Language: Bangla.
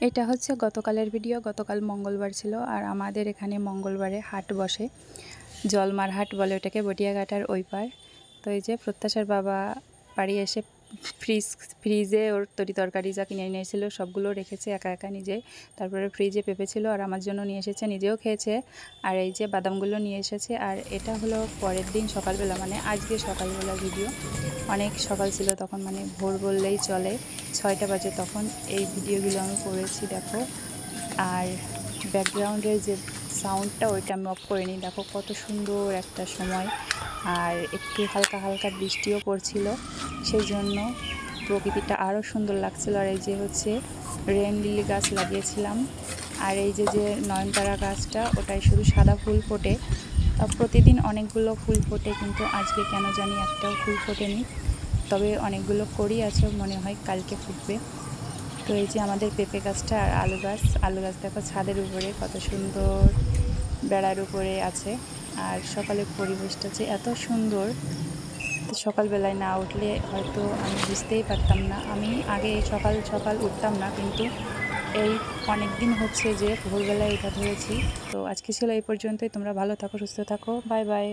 এটা হচ্ছে গতকালের ভিডিও। গতকাল মঙ্গলবার ছিল আর আমাদের এখানে মঙ্গলবারে হাট বসে, জলমার হাট বলে ওটাকে, বটিয়াঘাটার ওই পার। তো এই যে প্রত্যাশার বাবা বাড়ি এসে ফ্রিজে ওর তরকারি যা কিনে নিয়েছিল সবগুলো রেখেছে একা একা নিজে। তারপরে ফ্রিজে পেঁপে ছিল আর আমার জন্য নিয়ে এসেছে, নিজেও খেয়েছে। আর এই যে বাদামগুলো নিয়ে এসেছে। আর এটা হলো পরের দিন সকালবেলা, মানে আজকে সকালবেলা ভিডিও। অনেক সকাল ছিল তখন, মানে ভোর বললেই চলে, 6টা বাজে তখন এই ভিডিওগুলো আমি করেছি দেখো। আর ব্যাকগ্রাউন্ডের যে সাউন্ডটা ওইটা আমি অফ করে নিই, দেখো কত সুন্দর একটা সময়। আর একটু হালকা হালকা বৃষ্টিও পড়ছিল, সেই জন্য প্রকৃতিটা আরও সুন্দর লাগছিল। আর এই যে হচ্ছে রেন লিলি গাছ লাগিয়েছিলাম। আর এই যে নয়নতারা গাছটা, ওটাই শুধু সাদা ফুল ফোটে। প্রতিদিন অনেকগুলো ফুল ফোটে, কিন্তু আজকে কেন জানি একটাও ফুল ফোটেনি। তবে অনেকগুলো কড়ি আছে, মনে হয় কালকে ফুটবে। তো এই যে আমাদের পেঁপে গাছটা আর আলু গাছ দেখো ছাদের উপরে কত সুন্দর বেড়ার উপরে আছে। আর সকালের পরিবেশটা যে এত সুন্দর, তো সকালবেলায় না উঠলে হয়তো আমি বুঝতেই পারতাম না। আমি আগে সকাল সকাল উঠতাম না, কিন্তু এই অনেক দিন হচ্ছে যে ভোরবেলায় ওঠা ধরেছি। তো আজকে ছিল এই পর্যন্তই। তোমরা ভালো থাকো, সুস্থ থাকো, বাই বাই।